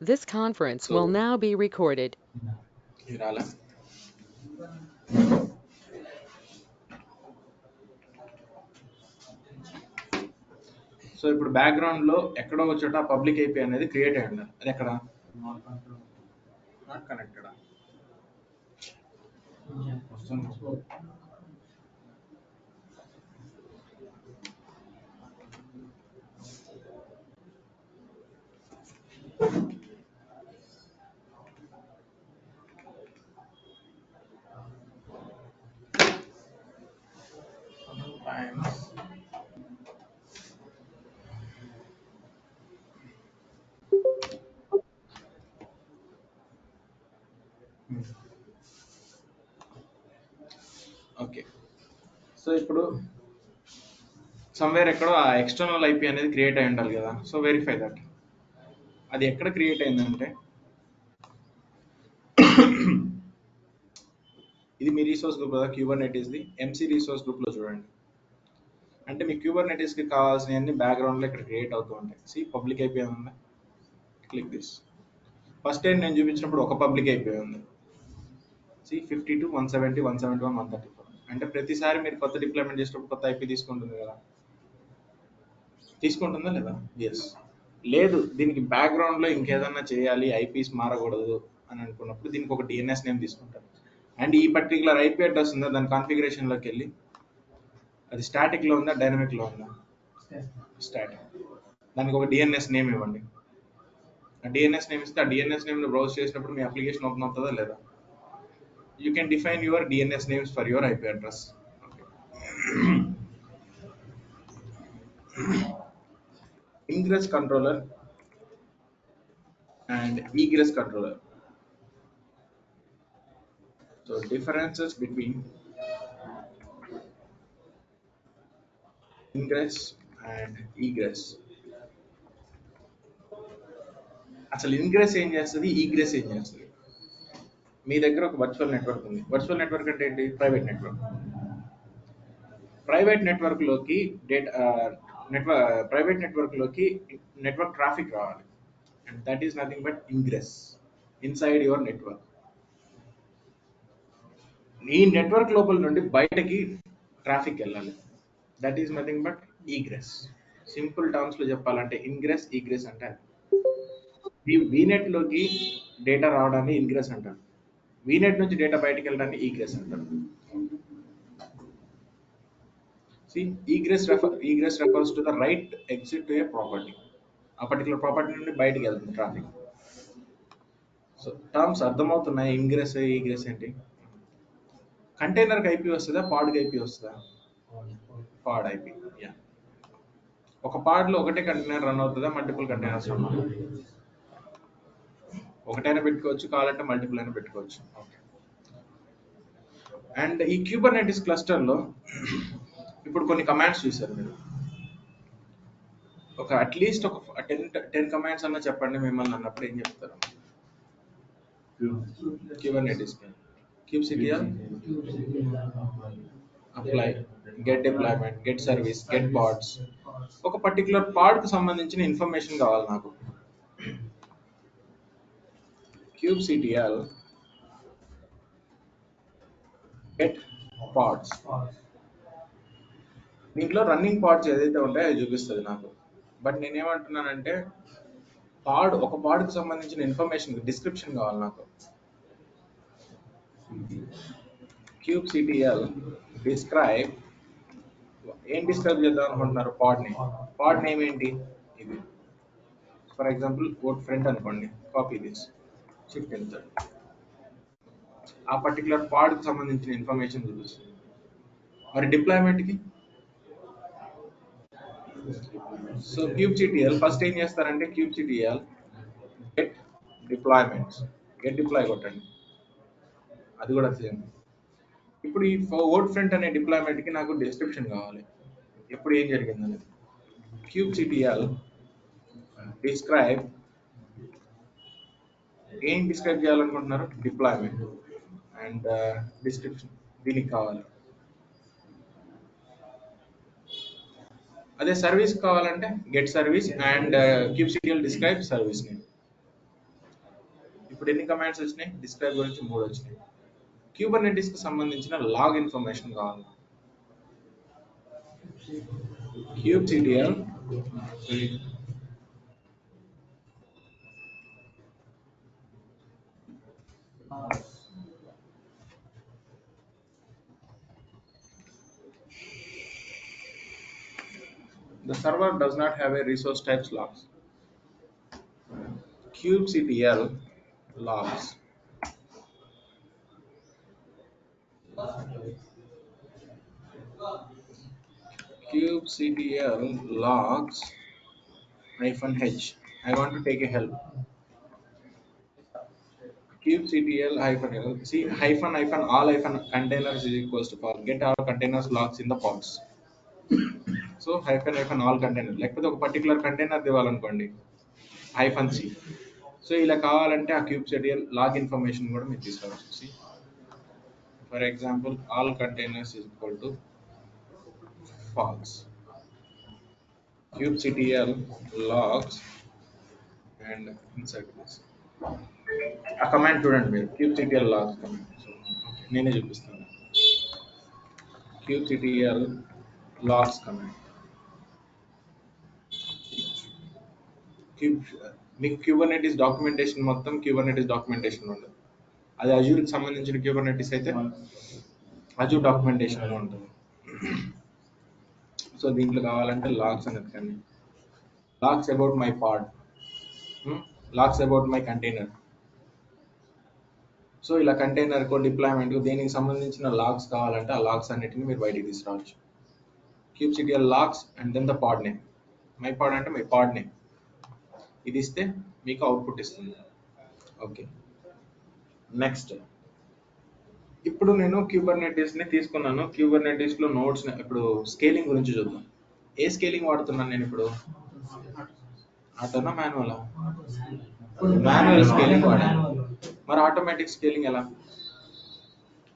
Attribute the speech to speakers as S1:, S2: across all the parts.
S1: This conference
S2: so
S1: will now be recorded.
S2: ఇది రాలా. So ఇప్పుడు బ్యాక్గ్రౌండ్ లో ఎక్కడో ఒక చోట పబ్లిక్ ఐపీ అనేది క్రియేట్ అయ్యి ఉండాలి. అది ఎక్కడ నాట్ కనెక్టెడ్ వస్తుంది. ఓకే. సో ఇప్పుడు సమ్వేర్ ఎక్కడో ఆ ఎక్స్టర్నల్ ఐపీ అనేది క్రియేట్ అయి ఉండాలి కదా. So verify that. అది ఎక్కడ క్రియేట్ అయిందంటే ఇది మీ రీసోర్స్ గ్రూప్ కదా, క్యూబర్నెటీస్ది ఎంసీ రీసోర్స్ గ్రూప్లో చూడండి. అంటే మీ క్యూబర్నెటీస్కి కావాల్సినవన్నీ బ్యాక్గ్రౌండ్లో ఇక్కడ క్రియేట్ అవుతూ ఉంటాయి. సి పబ్లిక్ ఐపీ ఉందా, క్లిక్ దిస్. ఫస్ట్ టైం నేను చూపించినప్పుడు ఒక పబ్లిక్ ఐపీ ఉంది. సి 52 170 171 134. అంటే ప్రతిసారి మీరు కొత్త డిప్లాయ్మెంట్ చేసినప్పుడు కొత్త ఐపీ తీసుకుంటుంది కదా, తీసుకుంటుందా లేదా? ఎస్. లేదు దీనికి బ్యాక్గ్రౌండ్లో ఇంకేదన్నా చేయాలి, ఐపీస్ మారకూడదు అని అనుకున్నప్పుడు దీనికి ఒక డిఎన్ఎస్ నేమ్ తీసుకుంటారు. అండ్ ఈ పర్టికులర్ ఐపీ అడ్రస్ ఉందా, దాని కాన్ఫిగరేషన్లోకి వెళ్ళి అది స్టాటిక్లో ఉందా డైనమిక్లో ఉందా? స్టాటిక్. దానికి ఒక డిఎన్ఎస్ నేమ్ ఇవ్వండి. ఆ డిఎన్ఎస్ నేమ్ ఇస్తే ఆ డిఎన్ఎస్ నేమ్ని బ్రౌజ్ చేసినప్పుడు మీ అప్లికేషన్ ఓపెన్ అవుతుందా లేదా? You can define your DNS names for your IP address. ingress controller and egress controller. So differences between ingress and egress. అసలు ఇంగ్రెస్ ఏం చేస్తుంది, ఈగ్రెస్ ఏం చేస్తుంది? మీ దగ్గర ఒక వర్చువల్ నెట్వర్క్ ఉంది. వర్చువల్ నెట్వర్క్ అంటే ఏంటి? Private network. ప్రైవేట్ నెట్వర్క్లోకి డేటా ప్రైవేట్ నెట్వర్క్లోకి నెట్వర్క్ ట్రాఫిక్ రావాలి. And that is nothing but ingress inside your network. ఈ నెట్వర్క్ లోపల నుండి బయటకి ట్రాఫిక్ వెళ్ళాలి. That is nothing but egress. Simple టర్మ్స్లో చెప్పాలంటే ఇంగ్రెస్ ఈగ్రెస్ అంటే వీనెట్లోకి డేటా రావడాన్ని ఇంగ్రెస్ అంటారు, వీనెట్ నుంచి డేటా బయటకు వెళ్ళడాన్ని ఈగ్రెస్ అంటారు. See, egress refers to the right exit to a property. ఆ పర్టికులర్ ప్రాపర్టీ నుండి బయటికి వెళ్తుంది ట్రాఫిక్. సో టర్మ్స్ అర్థమవుతున్నాయి. ఇంగ్రెస్ ఈగ్రెస్ ఏంటి? కంటైనర్కి ఐపీ వస్తుందా, పాడ్కి ఐపీ వస్తుందా? Pod IP. యా. ఒక పాడ్లో ఒకటే కంటైనర్ రన్ అవుతుందా, మల్టిపుల్ కంటైనర్స్ రన్ అవుతుంది? ఒకటైనా పెట్టుకోవచ్చు, కావాలంటే మల్టిపుల్ అయినా పెట్టుకోవచ్చు. ఓకే. అండ్ ఈ క్యూబర్నెటిస్ క్లస్టర్లో ఇప్పుడు కొన్ని కమాండ్స్ చూసారు మీరు. ఒక అట్లీస్ట్ ఒక 10 కమాండ్స్ అన్న చెప్పండి మిమ్మల్ని అన్నప్పుడు ఏం చెప్తారు? Kubernetes kubectl apply, get deployment, get service, get pods. ఒక పర్టికులర్ పాడ్కి సంబంధించిన ఇన్ఫర్మేషన్ కావాలి నాకు. kubectl get pods. దీంట్లో రన్నింగ్ పాడ్స్ ఏదైతే ఉంటాయో అది చూపిస్తుంది నాకు. బట్ నేనేమంటున్నానంటే ఒక పాడ్కి సంబంధించిన ఇన్ఫర్మేషన్ డిస్క్రిప్షన్ కావాలి నాకు. kubectl describe. ఏం డిస్క్రైబ్ చేద్దాం అనుకుంటున్నారు? పాడ్ నేమ్ ఏంటి? ఇది ఫర్ ఎగ్జాంపుల్ వర్క్ ఫ్రంట్ అనుకోండి. Copy this, shift enter. ఆ పర్టికులర్ పాడ్కి సంబంధించిన ఇన్ఫర్మేషన్ చూపిస్తుంది. మరి డిప్లాయ్మెంట్కి సో kubectl ఫస్ట్ ఏం చేస్తారంటే kubectl get deployments, get deploy కొట్టండి. అది కూడా సేమ్. ఇప్పుడు ఈ వర్డ్ ఫ్రంట్ అనే డిప్లాయ్మెంట్కి నాకు డిస్క్రిప్షన్ కావాలి. ఎప్పుడు ఏం జరిగింది అనేది. kubectl describe. ఏం డిస్క్రైబ్ చేయాలనుకుంటున్నారు? డిప్లాయ్మెంట్ అండ్ డిస్క్రిప్షన్ దీనికి కావాలి. అదే సర్వీస్ కావాలంటే get service and kubectl describe service name. ఇప్పుడు ఎన్ని కమాండ్స్ వచ్చినాయి? డిస్క్రైబ్ గురించి 3 వచ్చినాయి. క్యూబర్నెటిస్ కి సంబంధించిన లాగ్ ఇన్ఫర్మేషన్ కావాలి. kubectl the server does not have a resource types logs. kubectl logs kubectl logs -h. I want to take a help. kubectl -l. See, hyphen hyphen all hyphen containers is equals to for get all containers logs in the pods. So hyphen hyphen all container, లేకపోతే ఒక particular container ఇవ్వాలనుకోండి hyphen C. So ఇలా కావాలంటే ఆ kubectl log information కూడా మీరు తీసుకోవచ్చు. For example all containers is equal to false. kubectl logs and insert this. ఆ కమాండ్ చూడండి మీరు, kubectl logs కమాండ్. సో నేనే చూపిస్తాను. kubectl logs command. మీకు క్యూబర్నెటిస్ డాక్యుమెంటేషన్ మొత్తం క్యూబర్నెటిస్ డాక్యుమెంటేషన్ ఉండదు. అది అజూర్కి సంబంధించిన క్యూబర్నెటిస్ అయితే అజూర్ డాక్యుమెంటేషన్లో ఉంటుంది. సో దీంట్లో కావాలంటే లాగ్స్ అనేది కానీ logs about my pod, logs about my container. So ఇలా కంటైనర్కు డిప్లాయ్మెంట్ దేనికి సంబంధించిన లాగ్స్ కావాలంటే ఆ లాగ్స్ అన్నిటిని మీరు బయటికి తీసుకురావచ్చు. kubectl logs and then the pod name. My pod అంటే మై పాడ్ నేమ్. ఇది ఇస్తే మీకు అవుట్పుట్ ఇస్తుంది. ఓకే, నెక్స్ట్ ఇప్పుడు నేను క్యూబర్నెటిస్ని తీసుకున్నాను. క్యూబర్నెటిస్లో నోడ్స్ ఇప్పుడు స్కేలింగ్ గురించి చూద్దాం. ఏ స్కేలింగ్ వాడుతున్నాను నేను ఇప్పుడు? ఆటోనా మాన్యువలా? మాన్యువల్ స్కేలింగ్ వాడాను. మరి ఆటోమేటిక్ స్కేలింగ్ ఎలా?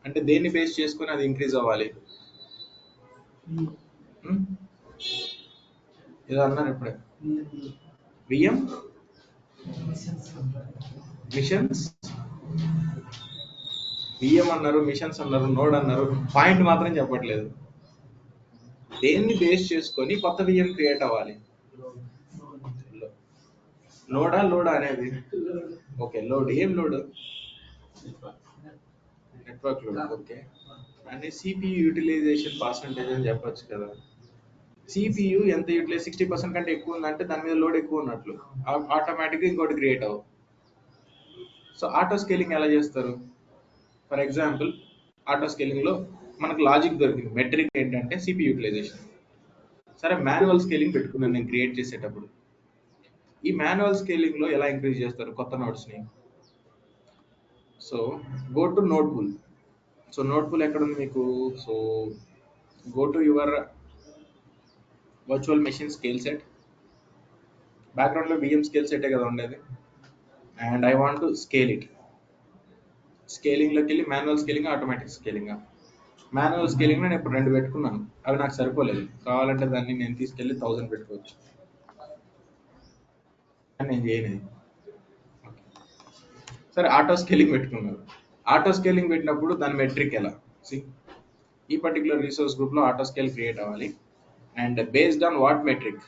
S2: అంటే దేన్ని బేస్ చేసుకొని అది ఇంక్రీజ్ అవ్వాలి? ఏదో అన్నారు ఇప్పుడే, విఎం మిషన్స్, విఎం అన్నారు, మిషన్స్ అన్నారు, నోడ్ అన్నారు, పాయింట్ మాత్రం చెప్పట్లేదు. దేన్ని బేస్ చేసుకొని కొత్త విఎం క్రియేట్ అవ్వాలి? లోడా లోడా అనేది? Okay, load. ఏం లోడ్? Network load. ఓకే, అంటే సిపియు యూటిలైజేషన్ పర్సంటేజ్ అని చెప్పొచ్చు కదా. సిపియు ఎంత యూటిలైజ్ 60% కంటే ఎక్కువ ఉందంటే దాని మీద లోడ్ ఎక్కువ ఉన్నట్లు, ఆటోమేటిక్గా ఇంకోటి క్రియేట్ అవ్వ. సో ఆటో స్కేలింగ్ ఎలా చేస్తారు? ఫర్ ఎగ్జాంపుల్ ఆటో స్కేలింగ్లో మనకు లాజిక్ దొరికింది. మెట్రిక్ ఏంటంటే సిపియు యూటిలైజేషన్. సరే, మాన్యువల్ స్కేలింగ్ పెట్టుకున్నాను నేను క్రియేట్ చేసేటప్పుడు. ఈ మాన్యువల్ స్కేలింగ్లో ఎలా ఇంక్రీజ్ చేస్తారు కొత్త నోడ్స్ని? So go to node pool. So node pool ఎక్కడ ఉంది మీకు? So go to your virtual machine scale set. బ్యాక్గ్రౌండ్లో విఎం స్కేల్ సెటే కదా ఉండేది. And I want to scale it. స్కేలింగ్లోకి వెళ్ళి manual scaling, automatic scaling. Manual స్కేలింగ్లో నేను ఇప్పుడు 2 పెట్టుకున్నాను, అవి నాకు సరిపోలేదు. కావాలంటే దాన్ని నేను తీసుకెళ్ళి 1000 పెట్టుకోవచ్చు, అని నేను చేయలేదు. సరే, ఆటో స్కేలింగ్ పెట్టుకున్నారు. ఆటో స్కేలింగ్ పెట్టినప్పుడు దాని మెట్రిక్ ఎలా? ఈ పర్టికులర్ రిసోర్స్ గ్రూప్లో ఆటో స్కేల్ క్రియేట్ అవ్వాలి. And based on what metric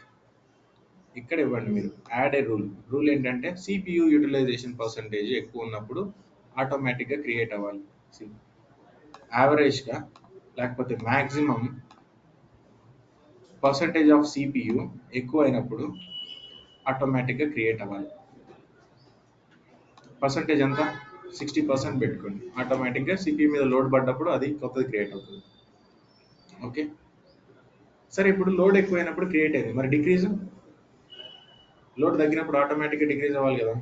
S2: ఇక్కడ ఇవ్వండి మీరు. యాడ్ ఏ రూల్. రూల్ ఏంటంటే సిపియు యూటిలైజేషన్ పర్సంటేజ్ ఎక్కువ ఉన్నప్పుడు ఆటోమేటిక్గా క్రియేట్ అవ్వాలి. యావరేజ్గా లేకపోతే మ్యాక్సిమం పర్సంటేజ్ ఆఫ్ సిపియు ఎక్కువ అయినప్పుడు ఆటోమేటిక్గా క్రియేట్ అవ్వాలి. పర్సంటేజ్ ఎంత? 60% పెట్టుకోండి. ఆటోమేటిక్గా సిపియు మీద లోడ్ పడ్డప్పుడు అది కొత్తది క్రియేట్ అవుతుంది. ఓకే, సరే, ఇప్పుడు లోడ్ ఎక్కువైనప్పుడు క్రియేట్ అయింది, మరి డిక్రీజ్? లోడ్ తగ్గినప్పుడు ఆటోమేటిక్గా డిక్రీజ్ అవ్వాలి కదా.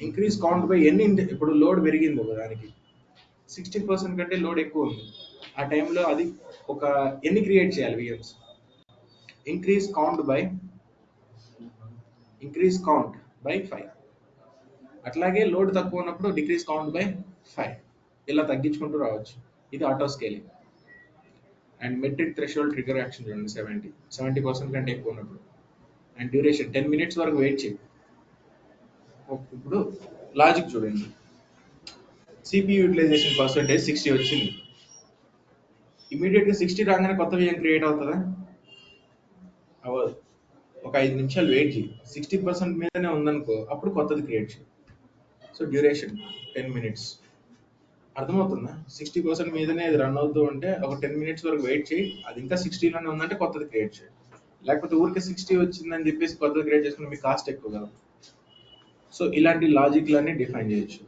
S2: ఇంక్రీజ్ కౌంట్ బై ఎన్ని? ఇప్పుడు లోడ్ పెరిగింది ఒక దానికి 60% కంటే లోడ్ ఎక్కువ ఉంది, ఆ టైంలో అది ఒక ఎన్ని క్రియేట్ చేయాలి విఎమ్స్? Increase count by 5. అట్లాగే లోడ్ తక్కువ ఉన్నప్పుడు డిక్రీజ్ కౌంట్ బై 5. ఇలా తగ్గించుకుంటూ రావచ్చు. ఇది auto scaling. And metric threshold trigger action చూడండి, 70% కంటే ఎక్కువ ఉన్నప్పుడు. అండ్ డ్యూరేషన్ 10 minutes వరకు వెయిట్ చేయి. ఇప్పుడు లాజిక్ చూడండి, సిపియూ యూటిలైజేషన్ పర్సెంటేజ్ 60 వచ్చింది. ఇమీడియట్గా 60 రాగానే కొత్త VM క్రియేట్ అవుతుందా? అవ్వదు. ఒక 5 నిమిషాలు వెయిట్ చేయి, 60% మీదనే ఉందనుకో, అప్పుడు కొత్తది క్రియేట్ చేయి. So duration 10 minutes. అర్థమవుతుందా? 60% మీదనే అది రన్ అవుతూ ఉంటే ఒక 10 మినిట్స్ వరకు వెయిట్ చేయి, అది ఇంకా 60లోనే ఉందంటే కొత్తది క్రియేట్ చేయి. లేకపోతే ఊరికే 60 వచ్చిందని చెప్పేసి కొత్తది క్రియేట్ చేసుకుని మీకు కాస్ట్ ఎక్కువ కదా. సో ఇలాంటి లాజిక్లన్నీ డిఫైన్ చేయొచ్చు.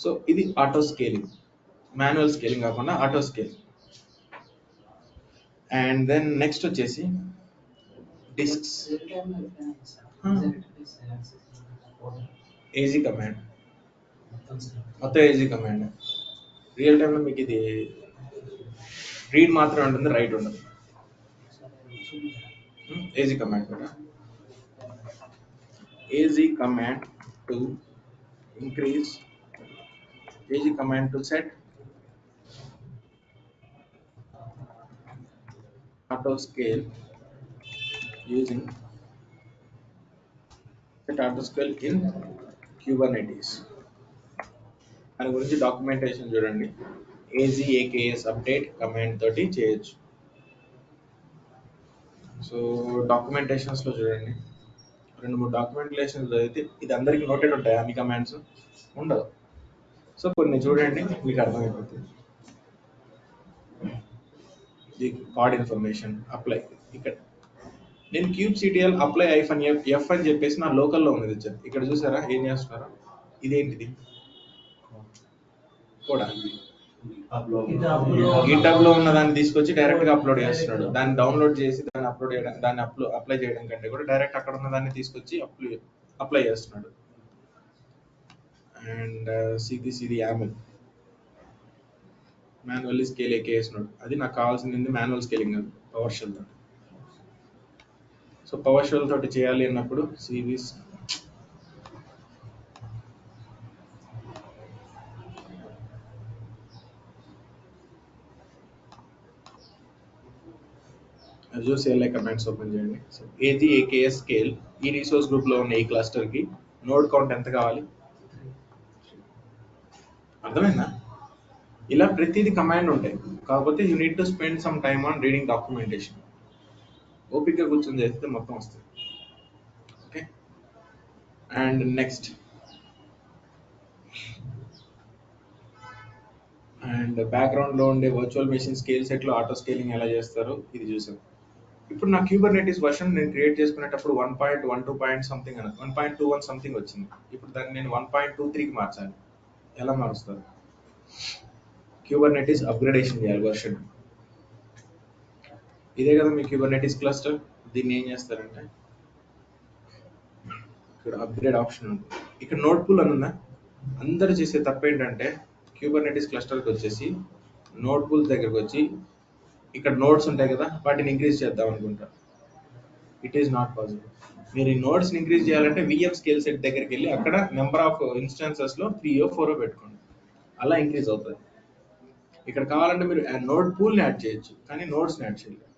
S2: సో ఇది ఆటో స్కేలింగ్, మాన్యువల్ స్కేలింగ్ కాకుండా auto scaling. And then next వచ్చేసి డిస్క్స్, ఏజీ కమాండ్, మొత్తం ఏజీ కమాండ్. రియల్ టైంలో మీకు ఇది రీడ్ మాత్రమే ఉంటుంది, రైట్ ఉండదు. ఏజీ కమాండ్ కూడా, AZ command to increase, AZ command to set auto scale using set auto scale in Kubernetes. దాని గురించి డాక్యుమెంటేషన్ చూడండి, AKS అప్డేట్ కమాండ్ తోటి చేయొచ్చు. సో డాక్యుమెంటేషన్స్లో చూడండి, 2-3 డాక్యుమెంటేషన్స్ చదివితే ఇది అందరికీ నోటెడ్ ఉంటాయి, అన్ని కమాండ్స్ ఉండవు. సో కొన్ని చూడండి మీకు అర్థమైపోతుంది. ది కార్డ్ ఇన్ఫర్మేషన్ అప్లై, ఇక్కడ నేను kubectl అప్లై -f అని చెప్పేసి నా లోకల్లో ఉన్నది ఇచ్చాను. ఇక్కడ చూసారా ఏం చేస్తున్నారా? ఇదేంటిది కూడా గిటబ్ లో ఉన్న దాన్ని తీసుకొచ్చి డైరెక్ట్ గా అప్లోడ్ చేస్తున్నాడు. దాన్ని డౌన్లోడ్ చేసి దాన్ని అప్లోడ్ చేయడం, దాన్ని అప్లై చేయడం కంటే కూడా డైరెక్ట్ అక్కడ ఉన్న దాన్ని తీసుకొచ్చి అప్లై చేస్తున్నాడు. అండ్ సిది యామిల్ మాన్యువల్లీ స్కేల్ వేస్తున్నాడు. అది నాకు కావాల్సింది మాన్యువల్ స్కేలింగ్ కాదు, పవర్ షెల్ తోటి. సో పవర్ షెల్ తోటి చేయాలి అన్నప్పుడు series Azure CLI commands open చేయండి. సో AKS స్కేల్, ఈ రిసోర్స్ గ్రూప్ లో ఉన్న ఈ క్లస్టర్ కి నోడ్ కౌంట్ ఎంత కావాలి? అర్థమైందా? ఇలా ప్రతిదీ కమాండ్ ఉంటాయి, కాకపోతే you need to spend some time on reading documentation. ఓపిక కూర్చొని చేస్తే మొత్తం వస్తుంది. Okay. And next, and background లో ఉండే వర్చువల్ మెషిన్ స్కేల్ సెట్ లో ఆటో స్కేలింగ్ ఎలా చేస్తారో ఇది చూసాం. ఇప్పుడు నా క్యూబర్నెటిస్ వర్షన్ నేను క్రియేట్ చేసుకునేటప్పుడు 1.12 పాయింట్ సంథింగ్ అని 1.21 సంథింగ్ వచ్చింది. ఇప్పుడు దాన్ని నేను 1.23కి మార్చాలి. ఎలా మారుస్తారు? క్యూబర్నెటిస్ అప్గ్రేడేషన్ చేయాలి వర్షన్. ఇదే కదా మీ క్యూబర్నెటిస్ క్లస్టర్. దీన్ని ఏం చేస్తారంటే ఇక్కడ అప్గ్రేడ్ ఆప్షన్ ఉంది, ఇక్కడ నోడ్ పూల్ అని ఉందా. అందరూ చేసే తప్పు ఏంటంటే క్యూబర్నెటిస్ క్లస్టర్కి వచ్చేసి నోడ్ పూల్ దగ్గరకు వచ్చి ఇక్కడ నోడ్స్ ఉంటాయి కదా, వాటిని ఇంక్రీజ్ చేద్దాం అనుకుంటారు. It is not possible. మీరు ఈ నోడ్స్ ఇంక్రీజ్ చేయాలంటే VM స్కేల్ సెట్ దగ్గరికి వెళ్ళి అక్కడ నెంబర్ ఆఫ్ ఇన్స్టాన్సెస్ లో 3 or 4 పెట్టుకోండి, అలా ఇంక్రీజ్ అవుతుంది. ఇక్కడ కావాలంటే మీరు నోడ్ పూల్ ని యాడ్ చేయొచ్చు, కానీ నోడ్స్ ని యాడ్ చేయలేదు.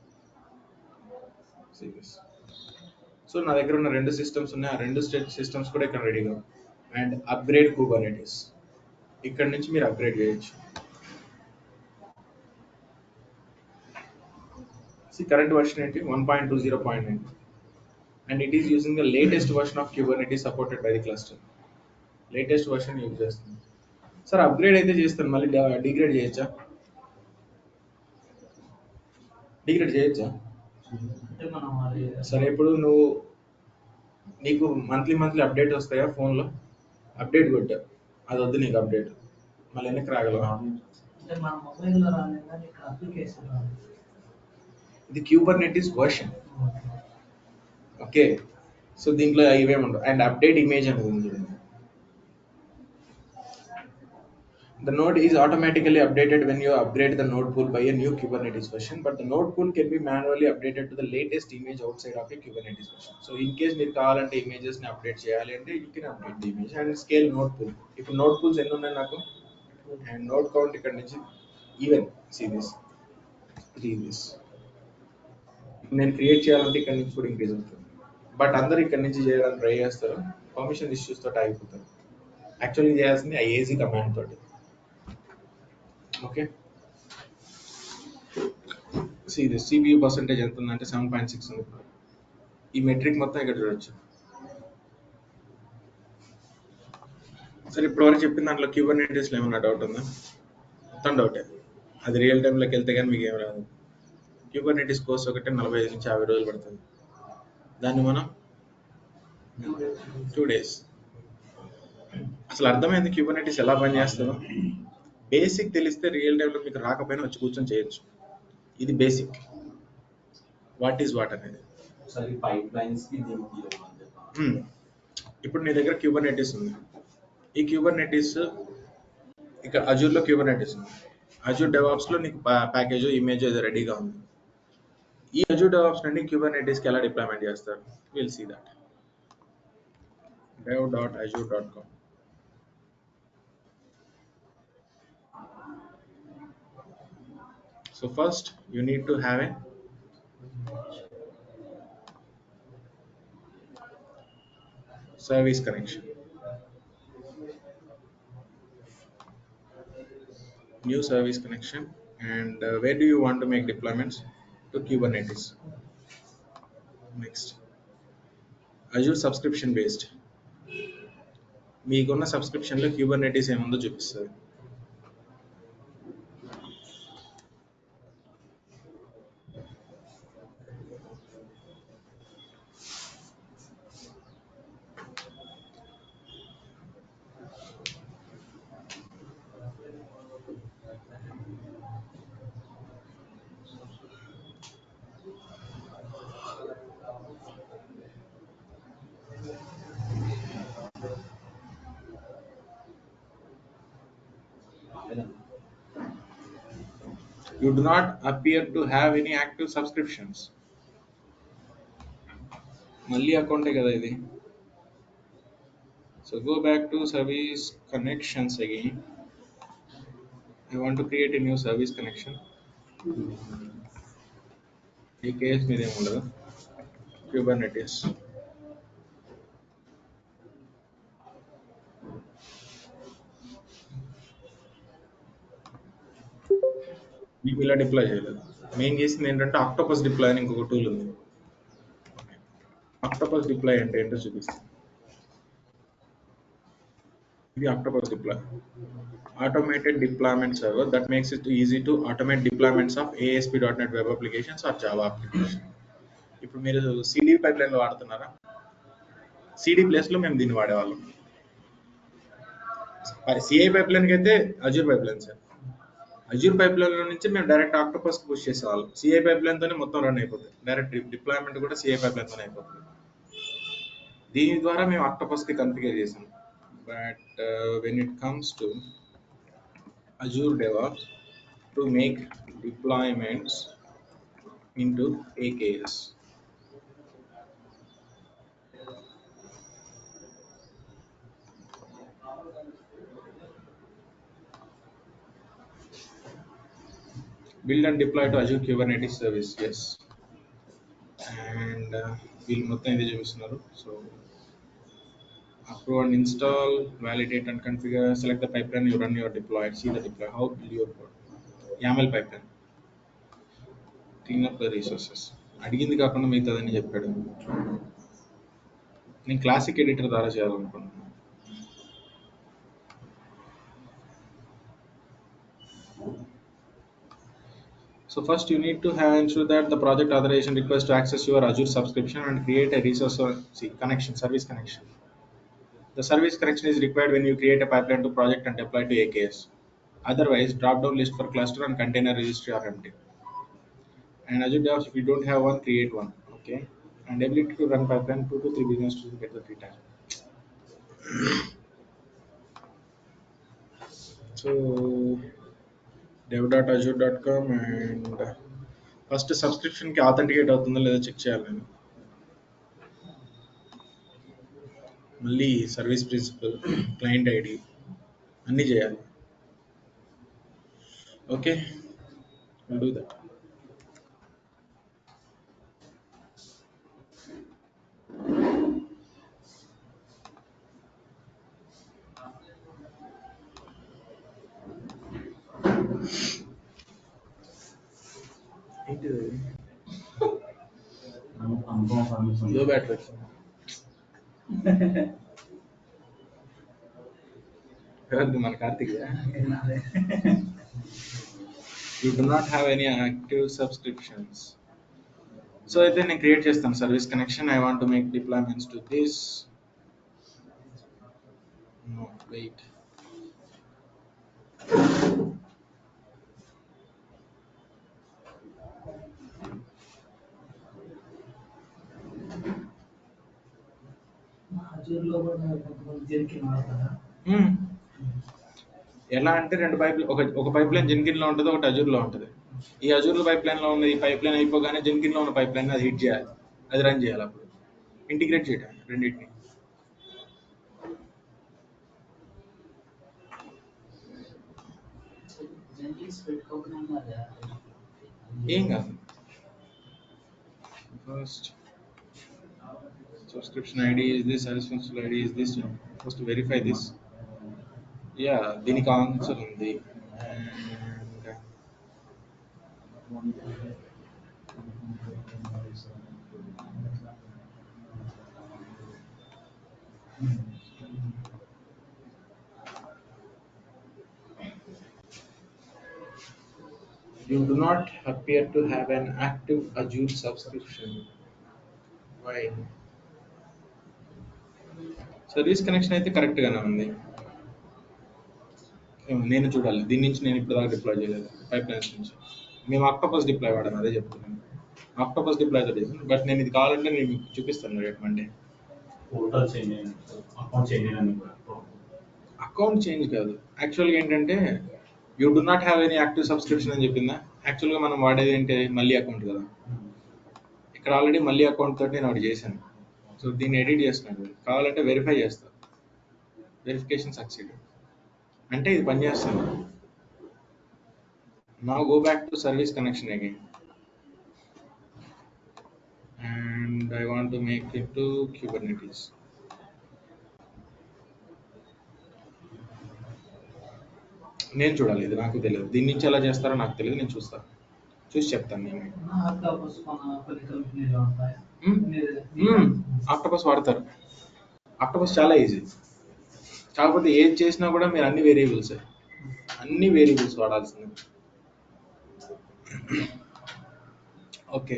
S2: సో నా దగ్గర ఉన్న 2 సిస్టమ్స్ ఉన్నాయి, ఆ 2 సిస్టమ్స్ కూడా ఇక్కడ రెడీగా ఉన్నాయి. అండ్ అప్గ్రేడ్ కుబర్నెటిస్, ఇక్కడ నుంచి మీరు అప్గ్రేడ్ చేయొచ్చు. కరెంట్ వర్షన్ ఏంటి? 1.20.9, and it is using the latest version of Kubernetes supported by the cluster. Latest version use చేస్తుంది. సార్ అప్గ్రేడ్ అయితే చేస్తాను, మళ్ళీ డిగ్రేడ్ చేయొచ్చా? డిగ్రేడ్ చేయొచ్చా? సరే, ఇప్పుడు నీకు మంత్లీ అప్డేట్ వస్తాయా ఫోన్లో? అప్డేట్ కొట్టా, అది వద్దు నీకు అప్డేట్, మళ్ళీ వెనక్కి రాగలవా? ఇది క్యూబర్నెటిస్ వర్షన్. ఓకే, సో దీంట్లో ఇవేమి ఉండవు. అండ్ అప్డేట్ ఇమేజ్ అనేది ఉంది చూడండి. The node is automatically updated when you upgrade the node pool by a new Kubernetes version, but the node pool can be manually updated to the latest image outside of a Kubernetes version. So in case మీరు కావాలంటే images ని update చేయాలి అంటే you can update the image and scale node pool. ఇప్పుడు node pools ఎన్ని ఉన్నాయి నాకు? And node count ఇక్కడ నుంచి ఈవెన్ సిరీస్ 3 నేను క్రియేట్ చేయాలంటే ఇక్కడ నుంచి కూడా ఇంక్రీజ్ అవుతుంది. బట్ అందరూ ఇక్కడ నుంచి చేయడానికి ట్రై చేస్తారు, పర్మిషన్ ఇష్యూస్ తోటి ఆగిపోతారు. యాక్చువల్లీ చేయాల్సింది ఐఏజీ కమాండ్ తోటి. ఓకే, ఇది సిపియు పర్సెంటేజ్ ఎంత ఉందంటే 7.6 ఉంది. ఈ మెట్రిక్ మొత్తం ఇక్కడ చూడొచ్చు. సరే, ఇప్పటివరకు చెప్పిన దాంట్లో క్యూబర్నెటిస్లో ఏమన్నా డౌట్ ఉందా? మొత్తం డౌటే. అది రియల్ టైంలోకి వెళ్తే కానీ మీకు ఏం రాదు. క్యూబర్నెటిస్ కోర్స్ ఒకటే 45 నుంచి 50 రోజులు పడుతుంది. దాన్ని మనం 2 days. అసలు అర్థమైంది క్యూబర్నెటిస్ ఎలా పనిచేస్తుందో. బేసిక్ తెలిస్తే రియల్ టైంలో మీకు రాకపోయినా వచ్చి కూర్చొని చేయొచ్చు. ఇది బేసిక్, వాట్ ఈజ్ వాట్ అనేది. ఇప్పుడు నీ దగ్గర క్యూబర్నెటిస్ ఉంది. ఈ క్యూబర్నెటిస్ ఇక్కడ అజూర్లో క్యూబర్నెటిస్ ఉంది. అజూర్ డెవాప్స్లో నీకు ప్యాకేజ్ ఇమేజ్ ఏదో రెడీగా ఉంది. ఈ అజూర్ డెవాప్స్ నుండి క్యూబర్నెటిస్కి ఎలా డిప్లాయ్మెంట్ చేస్తారు? Will see that. dev.azure.com. So first you need to have a service connection. New service connection. And where do you want to make deployments? To Kubernetes. Next, Azure subscription based. మీకున్న సబ్స్క్రిప్షన్లో Kubernetes ఏముందో చూపిస్తుంది. You do not appear to have any active subscriptions. మళ్ళీ అకౌంటే కదా ఇది. So go back to service connections again. I want to create a new service connection. ఈ case మీద ఏముండదు, Kubernetes. మీకు ఇలా డిప్లాయ్ చేయలేదు. మెయిన్ చేసింది ఏంటంటే ఆక్టోపస్ డిప్లాయ్ అని ఇంకొక టూల్ ఉంది. ఆక్టోపస్ డిప్లాయ్ అంటే ఏంటో చూపిస్తాను. ఇది octopus deploy, automated deployment server that makes it easy to automate deployments of ASP.NET web applications or Java applications. ఇప్పుడు మీరు CD పైప్లైన్లో వాడుతున్నారా? CD ప్లేస్లో మేము దీన్ని వాడేవాళ్ళం. CI పైప్లైన్కి అయితే అజూర్ పైప్లైన్ సార్. అజూర్ పైప్లైన్లో నుంచి మేము డైరెక్ట్ ఆక్టోపస్కి పుష్ చేసేవాళ్ళం. CI పైప్లైన్తోనే మొత్తం రన్ అయిపోతుంది. డైరెక్ట్ డిప్లాయ్మెంట్ కూడా CI పైప్లైన్తోనే అయిపోతుంది. దీని ద్వారా మేము ఆక్టోపస్కి కన్ఫిగర్ చేసాం. But when it comes to Azure DevOps to make deployments into AKS, build and deploy to Azure Kubernetes service. Yes, and వీళ్ళు మొత్తం ఇది చూపిస్తున్నారు. So approve and install, validate and configure, select the pipeline you run your deploy, see the deploy, how build your code, YAML pipeline, clean up the resources. అడిగింది కాకుండా మిగతాదని చెప్పాడు. నేను classic editor ద్వారా చేయాలనుకుంటున్నాను. So first you need to ensure that the project authorization request to access your Azure subscription and create a resource connection, service connection. The service connection is required when you create a pipeline to project and deploy to AKS. Otherwise, drop-down list for cluster and container registry are empty. And Azure DevOps, if you don't have one, create one. Okay. And ability to run pipeline 2 to 3 business to get the free time. So dev.azure.com and first సబ్స్క్రిప్షన్కి authenticate అవుతుందో లేదో check చేయాలి నేను. మళ్ళీ service principal, client ID అన్నీ చేయాలి. Okay, will do that. Low battery మన Karthik you do not have any active subscriptions. So అయితే నేను క్రియేట్ చేస్తాను service connection. I want to make deployments to this. No wait. ఎలా అంటే రెండు పైప్ ఒక పైప్ లైన్ జెన్కిన్ లో ఉంటుంది, ఒకటి అజూర్ లో ఉంటుంది. ఈ అజూర్ పైప్ లైన్ లో ఉన్న ఈ పైప్ లైన్ అయిపోగానే జెన్కిన్ లో ఉన్న పైప్ లైన్ అది హిట్ చేయాలి, అది రన్ చేయాలి. అప్పుడు ఇంటిగ్రేట్ చేయడానికి రెండింటిని. ఏం కాదు. First subscription ID is this, responsible ID is this. First verify this. Yeah, దీనికి ఆన్సర్ ఉంది. You do not appear to have an active Azure subscription. Why? Service connection అయితే కరెక్ట్ గానే ఉంది. నేను చూడాలి, దీని నుంచి నేను ఇప్పుడు దాకా డిప్లాయ్ చేయలేదు పైప్ లైన్స్ నుంచి. మేము ఆక్టోపస్ డిప్లాయ్ వాడాను, అదే చెప్తున్నాను. ఆక్టోపస్ డిప్లాయ్ చేసాను, బట్ నేను ఇది కావాలంటే నేను మీకు చూపిస్తాను రేపు మండే. అకౌంట్ చేంజ్ కాదు, యాక్చువల్గా ఏంటంటే you do not have any active subscription అని చెప్పిందా. యాక్చువల్గా మనం వాడేది ఏంటి, మళ్ళీ అకౌంట్ కదా. ఇక్కడ ఆల్రెడీ మళ్ళీ అకౌంట్ తోటి నేను ఒకటి చేశాను. సో దీన్ని ఎడిట్ చేస్తున్నాను, కావాలంటే వెరిఫై చేస్తాను. వెరిఫికేషన్ సక్సీడ్ అంటే ఇది పనిచేస్తుంది. Now go back to service connection again, and I want to make it to Kubernetes. నేను చూడాలి, ఇది నాకు తెలియదు. దీని నుంచి ఎలా చేస్తారో నాకు తెలియదు, నేను చూస్తాను, చూసి చెప్తాను. నేను ఆక్టోపస్ వాడతారు. ఆక్టోపస్ చాలా ఈజీ, కాకపోతే ఏది చేసినా కూడా మీరు అన్ని వేరియబుల్స్ వాడాల్సింది. ఓకే,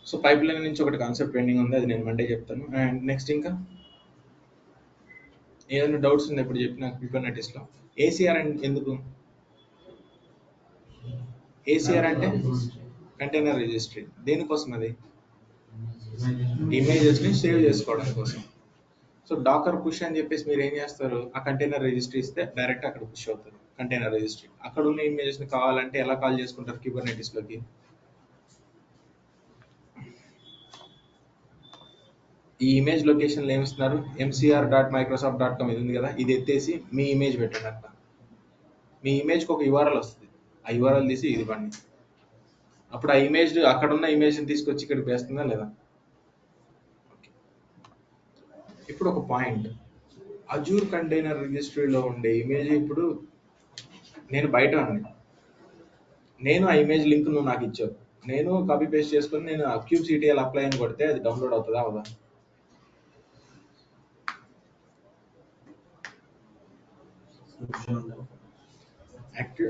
S2: సో పైప్ లైన్ నుంచి ఒకటి కాన్సెప్ట్ పెండింగ్ ఉంది, అది నేను మండే చెప్తాను. అండ్ నెక్స్ట్ ఇంకా ఏదైనా డౌట్స్ ఉంది ఎప్పుడు చెప్పిన కుబర్నెటిస్లో. ఏసీఆర్ అంటే ఎందుకు? ఏసీఆర్ అంటే కంటైనర్ రిజిస్ట్రీ. దేనికోసం? అది ఇమేజెస్ని సేవ్ చేసుకోవడం కోసం. సో డాకర్ పుష్ అని చెప్పేసి మీరు ఏం చేస్తారు, ఆ కంటైనర్ రిజిస్ట్రీ ఇస్తే డైరెక్ట్ అక్కడ పుష్ అవుతుంది కంటైనర్ రిజిస్ట్రీ. అక్కడ ఉన్న ఇమేజెస్ని కావాలంటే ఎలా కాల్ చేసుకుంటారు కుబర్నెటిస్లోకి? ఈ ఇమేజ్ లొకేషన్లో ఏమిస్తున్నారు, mcr.microsoft.com ఇది ఉంది కదా, ఇది ఎత్తేసి మీ ఇమేజ్ పెట్టండి. అట్లా మీ ఇమేజ్కి ఒక యూఆర్ఎల్ వస్తుంది, ఆ యూఆర్ఎల్ తీసి ఇది ఇవ్వండి. అప్పుడు ఆ ఇమేజ్ అక్కడ ఉన్న ఇమేజ్ని తీసుకొచ్చి ఇక్కడికి వేస్తుందా లేదా? ఇప్పుడు ఒక పాయింట్, అజూర్ కంటైనర్ రిజిస్ట్రీలో ఉండే ఇమేజ్ ఇప్పుడు నేను బయట ఉంది, నేను ఆ ఇమేజ్ లింక్ నువ్వు నాకు ఇచ్చావు, నేను కాపీ పేస్ట్ చేసుకొని నేను క్యూబ్సిటిఎల్ అప్లై అని కొడితే అది డౌన్లోడ్ అవుతుందా అవదా?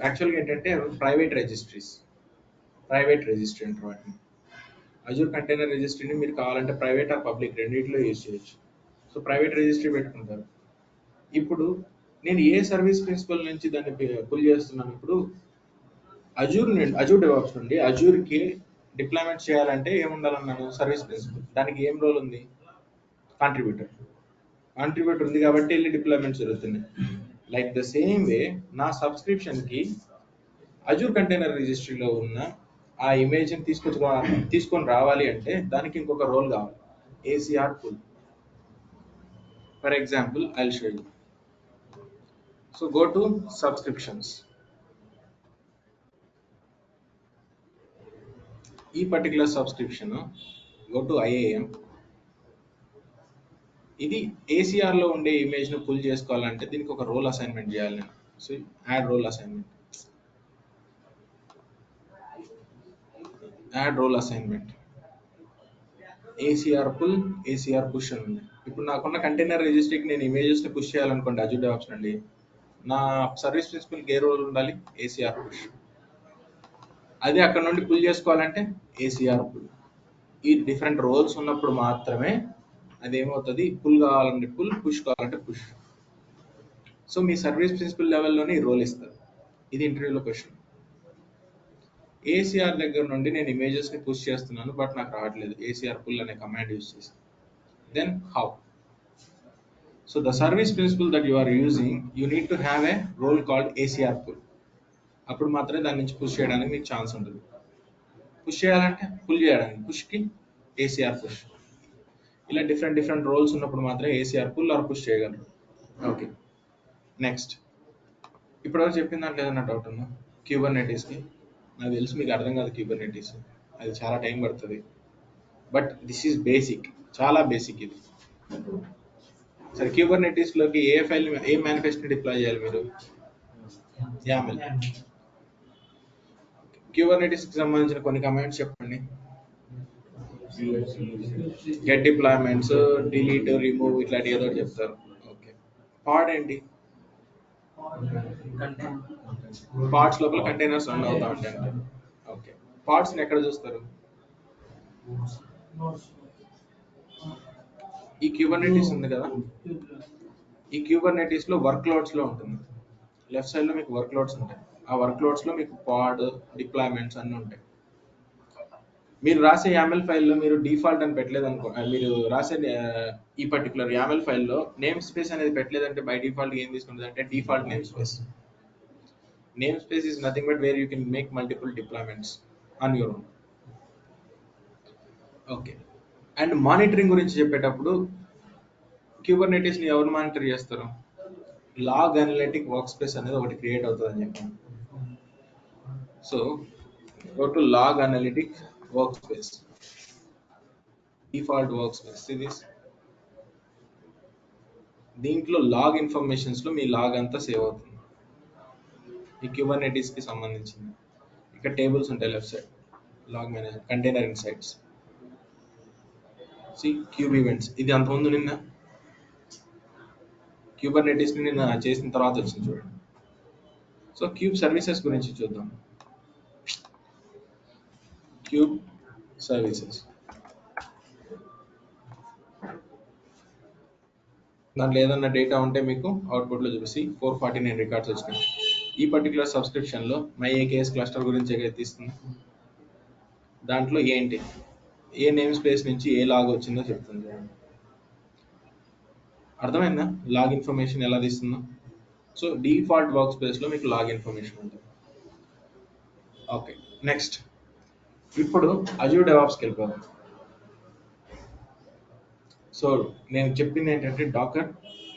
S2: యాక్చువల్గా ఏంటంటే ప్రైవేట్ రిజిస్ట్రీ అంటారు వాటిని. అజూర్ కంటైనర్ రిజిస్ట్రీని మీరు కావాలంటే ప్రైవేట్ ఆర్ పబ్లిక్ రెండింటిలో యూజ్ చేయొచ్చు. సో ప్రైవేట్ రిజిస్ట్రీ పెట్టుకుంటారు. ఇప్పుడు నేను ఏ సర్వీస్ ప్రిన్సిపల్ నుంచి దాన్ని పుల్ చేస్తున్నాను, ఇప్పుడు అజూర్ డెవాప్స్ నుండి అజూర్కి డిప్లాయ్మెంట్ చేయాలంటే ఏముండాలన్నాను, సర్వీస్ ప్రిన్సిపల్. దానికి ఏం రోల్ ఉంది, కాంట్రిబ్యూటర్ ఉంది కాబట్టి వెళ్ళి డిప్లాయ్మెంట్స్ జరుగుతున్నాయి. లైక్ ద సేమ్ వే నా సబ్స్క్రిప్షన్కి అజూర్ కంటైనర్ రిజిస్ట్రీలో ఉన్న ఆ ఇమేజ్ని తీసుకొని రావాలి అంటే దానికి ఇంకొక రోల్ కావాలి, ACR pull. For example I'll show you. So go to subscriptions. ఈ particular subscription go to IAM. ఇది ఏసీఆర్లో ఉండే ఇమేజ్ను పుల్ చేసుకోవాలంటే దీనికి ఒక రోల్ అసైన్మెంట్ చేయాలి నేను. So add role assignment. Add role assignment, ACR pull, ACR push అని ఉంది. ఇప్పుడు నాకున్న కంటైనర్ రిజిస్ట్రీకి నేను ఇమేజెస్ని పుష్ చేయాలనుకోండి అజూర్ డెవాప్స్ నుండి, నా సర్వీస్ ప్రిన్సిపల్కి ఏ రోల్ ఉండాలి? ACR push. అదే అక్కడ నుండి పుల్ చేసుకోవాలంటే ఏసీఆర్ పుల్. ఈ డిఫరెంట్ రోల్స్ ఉన్నప్పుడు మాత్రమే అదేమవుతుంది, పుల్ కావాలంటే పుల్, పుష్ కావాలంటే పుష్. సో మీ సర్వీస్ ప్రిన్సిపల్ లెవెల్లోనే ఈ రోల్ ఇస్తారు. ఇది ఇంటర్వ్యూలో క్వశ్చన్. ఏసీఆర్ దగ్గర నుండి నేను ఇమేజెస్ని పుష్ చేస్తున్నాను బట్ నాకు రావట్లేదు, ఏసీఆర్ పుల్ అనే కమాండ్ యూజ్ చేసి. Then how? So the service principal that you are using, you need to have a role called ACR pull. అప్పుడు మాత్రమే దాని నుంచి పుష్ చేయడానికి మీకు ఛాన్స్ ఉంటుంది. పుష్ చేయాలంటే పుల్ చేయడానికి పుష్కి ఏసీఆర్ పుష్. ఇలా డిఫరెంట్ రోల్స్ ఉన్నప్పుడు మాత్రమే ఏసీఆర్ పుల్ ఆర్ పుష్ చేయగలరు. Okay, next. ఇప్పటివరకు చెప్పిన దాంట్లో ఏదైనా డౌట్ ఉందా? క్యూబర్నెటీస్కి నాకు తెలుసు మీకు అర్థం కాదు క్యూబర్నెటీస్, అది చాలా టైం పడుతుంది. బట్ దిస్ ఈజ్ బేసిక్, చాలా బేసిక్ ఇది. సరే, క్యూబర్నెటీస్లోకి ఏ ఫైల్, ఏ మేనిఫెస్ట్ని డిప్లాయ్ చేయాలి మీరు? YAML. క్యూబర్నెటీస్కి సంబంధించిన కొన్ని కమాండ్స్ చెప్పండి. గెట్ డిప్లాయ్మెంట్స్, డిలీట్, రిమూవ్ ఇట్లాంటి ఏదో ఒకటి చెప్తారు. ఓకే, పాడ్ ఏంటి? పార్ట్స్ లోపల కంటైనర్స్ రన్ అవుతా ఉంటాయి. ఓకే, పార్ట్స్ ని ఎక్కడ చూస్తారు? ఈ క్యూబర్నెటీస్ ఉంది కదా, ఈ క్యూబర్నెటీస్ లో వర్క్ లోడ్స్ లో ఉంటుంది. లెఫ్ట్ సైడ్ లో మీకు వర్క్ లోడ్స్ ఉంటాయి. ఆ వర్క్ లోడ్స్ లో మీకు పాడ్, డిప్లాయ్మెంట్స్ అన్ని ఉంటాయి. మీరు రాసే YAML ఫైల్లో మీరు డిఫాల్ట్ అని పెట్టలేదు అనుకో, మీరు రాసే ఈ పర్టికులర్ YAML ఫైల్లో నేమ్ స్పేస్ అనేది పెట్టలేదంటే బై డిఫాల్ట్ ఏం తీసుకుంటుంది అంటే default name space. Name space is nothing but where you can make multiple deployments on your own. Okay, and monitoring గురించి చెప్పేటప్పుడు క్యూబర్నెటీస్ని ఎవరు మానిటర్ చేస్తారు? లాగ్ అనలిటిక్ వర్క్ స్పేస్ అనేది ఒకటి క్రియేట్ అవుతుందని చెప్పాను. So go to log analytic workspace, default workspace. See this, దీంట్లో log informations లో మీ లాగ్ అంతా సేవ్ అవుతుంది. ఈ క్యూబర్నెటీస్ కి సంబంధించింది. ఇక్కడ టేబుల్స్ ఉంటాయి left side, log manager, container insights, C cube events. ఇది అంతకుముందు నిన్న క్యూబర్నెటీస్ ని నిన్న చేసిన తర్వాత వచ్చింది చూడండి. సో క్యూబ్ సర్వీసెస్ గురించి చూద్దాం. క్యూబ్ సర్వీసెస్, దాంట్లో ఏదన్నా డేటా ఉంటే మీకు అవుట్పుట్లో చూసి 449 రికార్డ్స్ వచ్చినాయి. ఈ పర్టికులర్ సబ్స్క్రిప్షన్లో మై ఏకేఎస్ క్లస్టర్ గురించి ఏదైతే తీస్తుంది, దాంట్లో ఏంటి, ఏ నేమ్ స్పేస్ నుంచి ఏ లాగ్ వచ్చిందో చెప్తుంది. అర్థమైందా లాగ్ ఇన్ఫర్మేషన్ ఎలా తీస్తుందో? సో డిఫాల్ట్ వర్క్ స్పేస్లో మీకు లాగ్ ఇన్ఫర్మేషన్ ఉంటుంది. Okay, next. ఇప్పుడు అజూర్ డెవాప్స్కి వెళ్ళిపోదాం. సో నేను చెప్పింది ఏంటంటే Dakar,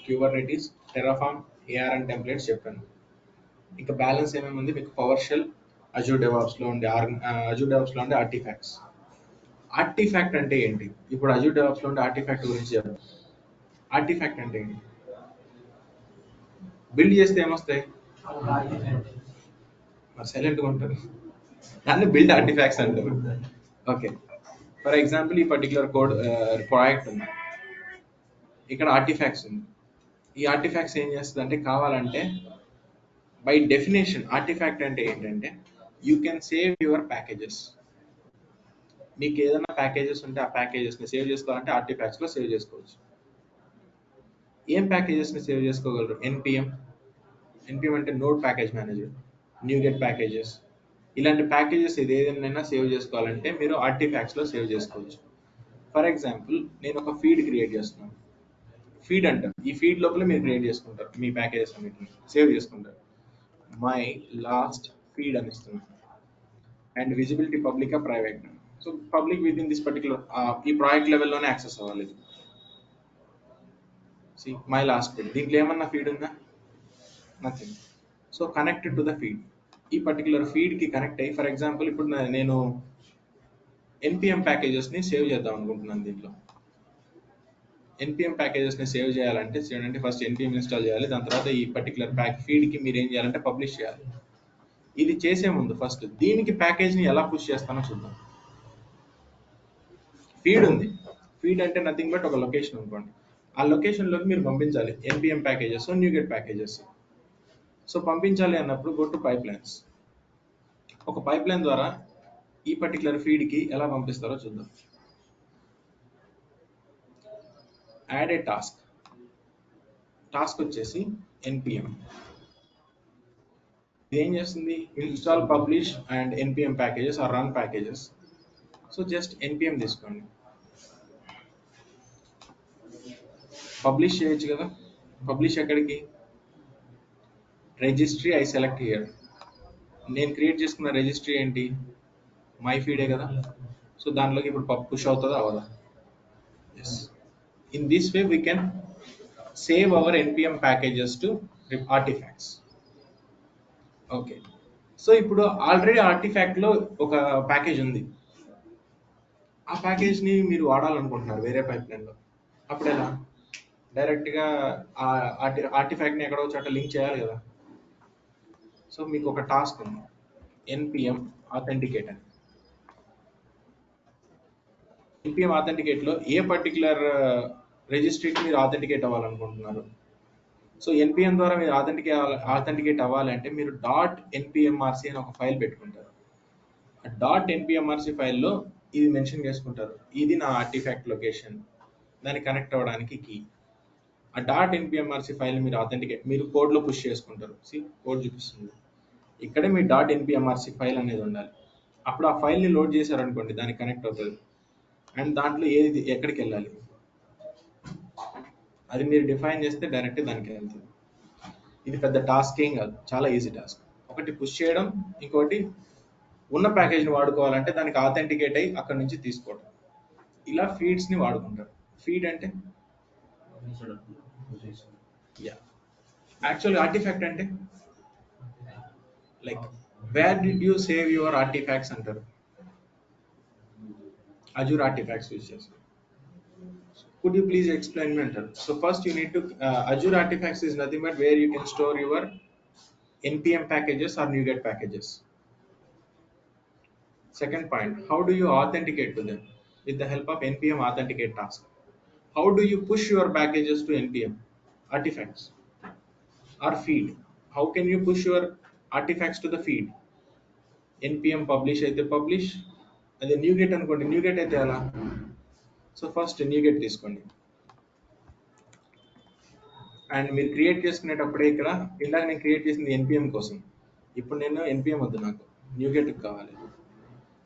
S2: Kubernetes, Terraform, ARN templates చెప్పాను. ఇంకా బ్యాలెన్స్ ఏమేమి ఉంది మీకు? పవర్ షెల్, అజూర్ డెవాప్స్లో ఉండే ఆర్టిఫాక్ట్స్. ఆర్టిఫాక్ట్ అంటే ఏంటి? ఇప్పుడు అజూర్ డెవాప్స్లో ఉండే ఆర్టిఫాక్ట్ గురించి చెప్పాను. ఆర్టిఫాక్ట్ అంటే ఏంటి? బిల్డ్ చేస్తే ఏమొస్తాయి? మరి సైలెంట్గా ఉంటారు, దాన్ని బిల్డ్ ఆర్టిఫాక్ట్స్ అంటారు. ఓకే, ఫర్ ఎగ్జాంపుల్ ఈ పర్టికులర్ కోడ్ ప్రాజెక్ట్ ఉంది, ఇక్కడ ఆర్టిఫాక్ట్స్ ఉంది. ఈ ఆర్టిఫాక్ట్స్ ఏం చేస్తుంది అంటే, కావాలంటే బై డెఫినేషన్ ఆర్టిఫాక్ట్ అంటే ఏంటంటే you can save your packages. మీకు ఏదైనా ప్యాకేజెస్ ఉంటే ఆ ప్యాకేజెస్ని సేవ్ చేసుకోవాలంటే ఆర్టిఫాక్ట్స్లో సేవ్ చేసుకోవచ్చు. ఏం ప్యాకేజెస్ని సేవ్ చేసుకోగలరు? NPM అంటే node package manager, NuGet packages, ఇలాంటి ప్యాకేజెస్ ఏదైనా సేవ్ చేసుకోవాలంటే మీరు ఆర్టిఫాక్ట్స్లో సేవ్ చేసుకోవచ్చు. ఫర్ ఎగ్జాంపుల్ నేను ఒక ఫీడ్ క్రియేట్ చేస్తున్నాను, ఫీడ్ అంటారు. ఈ ఫీడ్ లోపల మీరు క్రియేట్ చేసుకుంటారు, మీ ప్యాకేజెస్ అన్నిటిని సేవ్ చేసుకుంటారు. మై లాస్ట్ ఫీడ్ అని ఇస్తున్నాను and visibility public private. So public with in this particular ఈ ప్రాజెక్ట్ లెవెల్లోనే యాక్సెస్ అవ్వాలి. సి మై లాస్ట్ ఫీడ్, దీంట్లో ఏమన్నా ఫీడ్ ఉందా? Nothing. So connected to the feed, ఈ పర్టికులర్ ఫీడ్కి కనెక్ట్ అయ్యి, ఫర్ ఎగ్జాంపుల్ ఇప్పుడు నేను NPM ప్యాకేజెస్ని సేవ్ చేద్దాం అనుకుంటున్నాను. దీంట్లో NPM ప్యాకేజెస్ని సేవ్ చేయాలంటే చూడండి, ఫస్ట్ NPM ఇన్స్టాల్ చేయాలి, దాని తర్వాత ఈ పర్టికులర్ ఫీడ్కి మీరు ఏం చేయాలంటే పబ్లిష్ చేయాలి. ఇది చేసే ముందు ఫస్ట్ దీనికి ప్యాకేజ్ని ఎలా పుష్ చేస్తానో చూద్దాం. ఫీడ్ ఉంది. ఫీడ్ అంటే నథింగ్ బట్ ఒక లొకేషన్ అనుకోండి. ఆ లొకేషన్లోకి మీరు పంపించాలి NPM packages, NuGet packages. So పంపించాలి అన్నప్పుడు గో టు పైప్ లైన్స్. ఒక పైప్ లైన్ ద్వారా ఈ పర్టికులర్ ఫీడ్కి ఎలా పంపిస్తారో చూద్దాం. Add a task. టాస్క్ వచ్చేసి ఎన్పిఎం. ఇది ఏం చేస్తుంది? Install, publish and NPM packages or run packages. So just NPM తీసుకోండి. పబ్లిష్ చేయొచ్చు కదా. పబ్లిష్ ఎక్కడికి? Registry I select here. నేను క్రియేట్ చేసుకున్న రిజిస్ట్రీ ఏంటి? మై ఫీడే కదా. సో దాంట్లోకి ఇప్పుడు పుష్ అవుతుందా అవదా? Yes. In this way we can save hour NPM packages to artefacts. Okay. So ఇప్పుడు ఆల్రెడీ ఆర్టిఫాక్ట్లో ఒక ప్యాకేజ్ ఉంది. ఆ ప్యాకేజ్ని మీరు వాడాలనుకుంటున్నారు వేరే పైప్ లైన్లో. అప్పుడు ఎలా? డైరెక్ట్గా ఆ ఆర్టిఫాక్ట్ని ఎక్కడో చోట లింక్ చేయాలి కదా. సో మీకు ఒక టాస్క్ ఉంది, ఎన్పిఎం ఆథెంటికేట్ అని. ఎన్పిఎం ఆథెంటికేట్లో ఏ పర్టికులర్ రిజిస్ట్రీకి మీరు ఆథెంటికేట్ అవ్వాలనుకుంటున్నారు. సో ఎన్పిఎం ద్వారా మీరు ఆథెంటికేట్ అవ్వాలంటే మీరు .npmrc అని ఒక ఫైల్ పెట్టుకుంటారు. ఆ .npmrc ఫైల్లో ఇది మెన్షన్ చేసుకుంటారు, ఇది నా ఆర్టిఫాక్ట్ లొకేషన్, దాన్ని కనెక్ట్ అవ్వడానికి కీ. ఆ .npmrc ఫైల్ మీరు కోడ్లో పుష్ చేసుకుంటారు. కోడ్ చూపిస్తుంది ఇక్కడే మీ .npmrc ఫైల్ అనేది ఉండాలి. అప్పుడు ఆ ఫైల్ని లోడ్ చేశారనుకోండి, దానికి కనెక్ట్ అవుతుంది. అండ్ దాంట్లో ఏది ఎక్కడికి వెళ్ళాలి అది మీరు డిఫైన్ చేస్తే డైరెక్ట్ దానికి వెళ్తుంది. ఇది పెద్ద టాస్క్ ఏం కాదు, చాలా ఈజీ టాస్క్. ఒకటి పుష్ చేయడం, ఇంకోటి ఉన్న ప్యాకేజ్ని వాడుకోవాలంటే దానికి ఆథెంటికేట్ అయ్యి అక్కడ నుంచి తీసుకోవడం. ఇలా ఫీడ్స్ని వాడుకుంటారు. ఫీడ్ అంటే యాక్చువల్ ఆర్టిఫాక్ట్ అంటే like where did you save your artefacts అంటారు. Azure artifacts యూజ్ చేస్తారు. Could you please explain me అంటారు. So first you need to Azure artifacts is nothing but where you can store your npm packages or NuGet packages. Second point, how do you authenticate to them? With the help of npm authenticate task. How do you push your packages to npm artifacts or feed? How can you push your artifacts to the feed? npm publish అయితే publish, అదే NuGet అనుకోండి, NuGet అయితే ఎలా? So first NuGet తీసుకోండి. And మీరు create చేసుకునేటప్పుడే ఇక్కడ ఇందాక నేను క్రియేట్ చేసింది ఎన్పిఎం కోసం, ఇప్పుడు నేను ఎన్పిఎం వద్దు, నాకు NuGet కావాలి.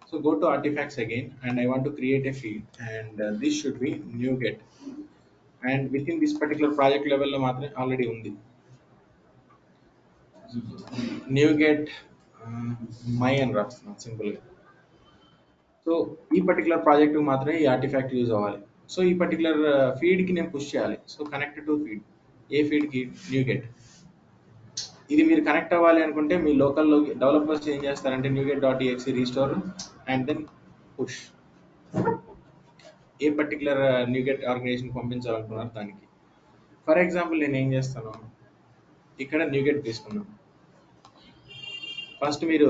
S2: So go to artefacts again and I want to create a feed and this should be NuGet. And with in this particular project లెవెల్లో మాత్రమే ఆల్రెడీ ఉంది NuGet మై అని రాస్తున్నాను సింపుల్గా. సో ఈ పర్టికులర్ ప్రాజెక్ట్కి మాత్రమే ఈ ఆర్టిఫాక్ట్ యూజ్ అవ్వాలి. సో ఈ పర్టికులర్ ఫీడ్కి నేను పుష్ చేయాలి. So connect to feed. ఏ ఫీడ్కి? NuGet. ఇది మీరు కనెక్ట్ అవ్వాలి అనుకుంటే మీ లోకల్లో డెవలపర్స్ ఏం చేస్తారంటే NuGet.exe restore and then push. ఏ పర్టికులర్ NuGet ఆర్గనైజేషన్ పంపించాలనుకున్నారు దానికి. ఫర్ ఎగ్జాంపుల్ నేను ఏం చేస్తాను, ఇక్కడ NuGet తీసుకున్నాను. ఫస్ట్ మీరు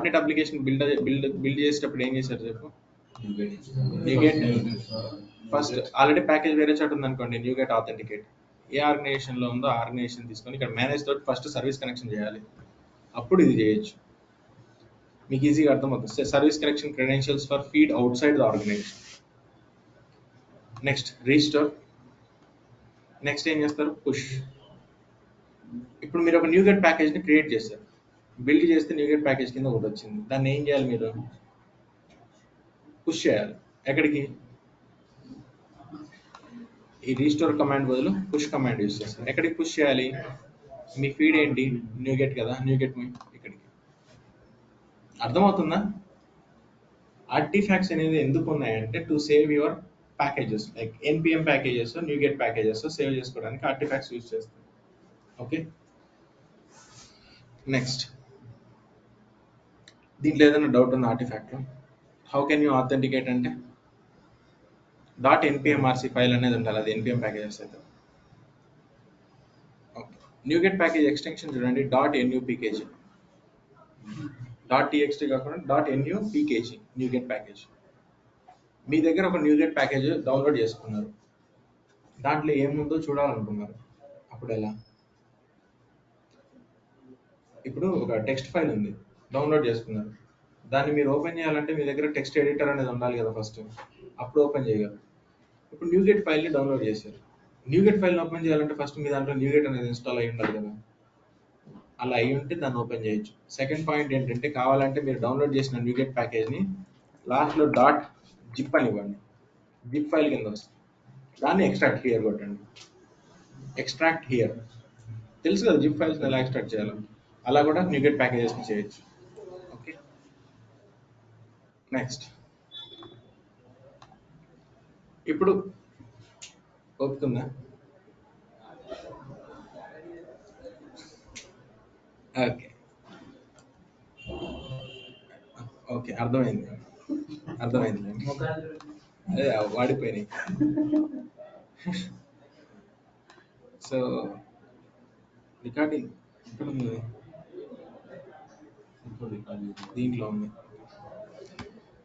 S2: .NET అప్లికేషన్ బిల్డ్ చేసేటప్పుడు ఏం చేశారు చెప్పు? NuGet ఫస్ట్ ఆల్రెడీ ప్యాకేజ్ వేరే చోట ఉందనుకోండి, NuGet ఆథెంటికేట్ ఏ ఆర్గనైజేషన్లో ఉందో ఆ ఆర్గనైజేషన్ తీసుకొని ఇక్కడ మేనేజ్ తోటి ఫస్ట్ సర్వీస్ కనెక్షన్ చేయాలి, అప్పుడు ఇది చేయొచ్చు. మీకు ఈజీగా అర్థమవుతుంది. Service connection credentials for feed outside the organisation. Next restore. Next ఏం చేస్తారు? పుష్. ఇప్పుడు మీరు ఒక NuGet ప్యాకేజ్ని క్రియేట్ చేశారు, బిల్డ్ చేస్తే NuGet ప్యాకేజ్ కింద ఒకటి వచ్చింది. దాన్ని ఏం చేయాలి? మీరు పుష్ చేయాలి. ఎక్కడికి? ఈ రీస్టోర్ కమాండ్ బదులు పుష్ కమాండ్ యూజ్ చేస్తాను. ఎక్కడికి పుష్ చేయాలి? మీ ఫీడ్ ఏంటి? NuGet కదా, NuGet ఇక్కడికి. అర్థమవుతుందా? ఆర్టిఫాక్ట్స్ అనేది ఎందుకు ఉన్నాయంటే to save your packages, like npm packages, NuGet packages save చేసుకోవడానికి ఆర్టిఫాక్ట్స్ యూజ్ చేస్తాం. ఓకే. నెక్స్ట్, దీంట్లో ఏదైనా డౌట్ ఉంది ఆర్టిఫాక్ట్లో? హౌ కెన్ యూ ఆథెంటికేట్ అంటే .npmrc ఫైల్ అనేది ఉండాలి, అది npm ప్యాకేజెస్ అయితే. ఓకే. NuGet ప్యాకేజ్ ఎక్స్టెన్షన్ చూడండి, .nupkg. .txt కాకుండా .nupkg NuGet ప్యాకేజ్. మీ దగ్గర ఒక న్యూగెట్ ప్యాకేజ్ డౌన్లోడ్ చేసుకున్నారు, దాంట్లో ఏముందో చూడాలనుకున్నారు. అప్పుడు ఎలా? ఇప్పుడు ఒక టెక్స్ట్ ఫైల్ ఉంది, డౌన్లోడ్ చేసుకున్నారు. దాన్ని మీరు ఓపెన్ చేయాలంటే మీ దగ్గర టెక్స్ట్ ఎడిటర్ అనేది ఉండాలి కదా ఫస్ట్, అప్పుడు ఓపెన్ చేయగలరు. ఇప్పుడు న్యూగెట్ ఫైల్ని డౌన్లోడ్ చేశారు. న్యూగెట్ ఫైల్ని ఓపెన్ చేయాలంటే ఫస్ట్ మీ దాంట్లో న్యూగెట్ అనేది ఇన్స్టాల్ అయి ఉండాలి కదా. అలా అయి ఉంటే దాన్ని ఓపెన్ చేయొచ్చు. సెకండ్ పాయింట్ ఏంటంటే, కావాలంటే మీరు డౌన్లోడ్ చేసిన న్యూగెట్ ప్యాకేజ్ని లాస్ట్లో డాట్ జిప్ అని ఇవ్వండి, జిప్ ఫైల్ కింద వస్తుంది. దాన్ని ఎక్స్ట్రాక్ట్ హియర్ కొట్టండి. ఎక్స్ట్రాక్ట్ హియర్ తెలుసు కదా, జిప్ ఫైల్స్ ఎలా ఎక్స్ట్రాక్ట్ చేయాలో. అలా కూడా న్యూగెట్ ప్యాకేజెస్ని చేయొచ్చు. Okay, next. ఇప్పుడు ఒప్పుకుందా? ఓకే ఓకే, అర్థమైంది అర్థమైంది. అదే వాడిపోయినాయి. సో రికార్డింగ్ ఇక్కడ ఉంది, దీంట్లో ఉంది.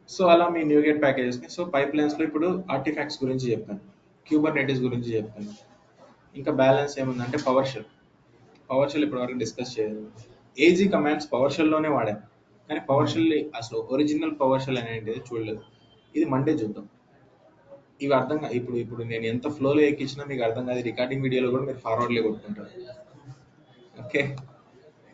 S2: సో అలా మీ న్యూగెట్ ప్యాకేజెస్ని, సో పైప్ లైన్స్లో ఇప్పుడు ఆర్టిఫాక్ట్స్ గురించి చెప్పాను, క్యూబర్నెటిస్ గురించి చెప్పాను. ఇంకా బ్యాలెన్స్ ఏముందంటే పవర్ షెల్. పవర్ షెల్ ఇప్పటివరకు డిస్కస్ చేయలేదు. ఏజీ కమాండ్స్ పవర్ షెల్లోనే వాడాను, కానీ పవర్ షెల్ అసలు ఒరిజినల్ పవర్ షెల్ అనేది చూడలేదు. ఇది మండే చూద్దాం. ఇవి అర్థం ఇప్పుడు ఇప్పుడు నేను ఎంత ఫ్లోలో ఎక్కించినా మీకు అర్థం కాదు. రికార్డింగ్ వీడియోలో కూడా మీరు ఫార్వర్డ్లే కొట్టుకుంటారు. ఓకే.